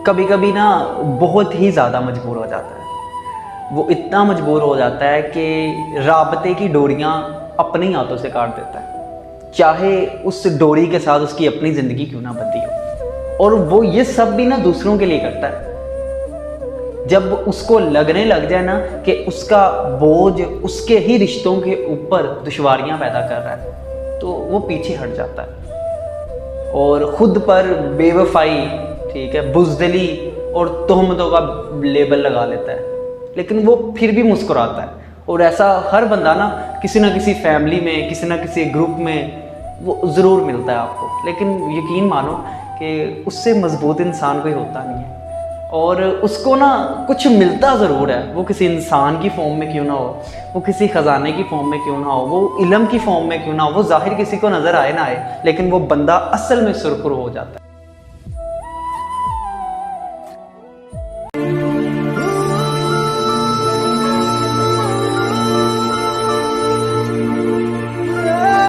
कभी कभी ना बहुत ही ज़्यादा मजबूर हो जाता है। वो इतना मजबूर हो जाता है कि राबते की डोरियाँ अपने ही हाथों से काट देता है, चाहे उस डोरी के साथ उसकी अपनी ज़िंदगी क्यों ना बंधी हो। और वो ये सब भी ना दूसरों के लिए करता है। जब उसको लगने लग जाए ना कि उसका बोझ उसके ही रिश्तों के ऊपर दुश्वारियाँ पैदा कर रहा है, तो वो पीछे हट जाता है और ख़ुद पर बेवफाई, ठीक है, बुज़दिली और तोहमतों का लेबल लगा लेता है। लेकिन वो फिर भी मुस्कुराता है। और ऐसा हर बंदा ना किसी फैमिली में, किसी ना किसी ग्रुप में वो ज़रूर मिलता है आपको। लेकिन यकीन मानो कि उससे मजबूत इंसान कोई होता नहीं है। और उसको ना कुछ मिलता ज़रूर है, वो किसी इंसान की फॉर्म में क्यों ना हो, वो किसी ख़जाने की फॉर्म में क्यों ना हो, वो इल्म की फॉर्म में क्यों ना हो, वो ज़ाहिर किसी को नज़र आए ना आए, लेकिन वो बंदा असल में सुरखरू हो जाता है।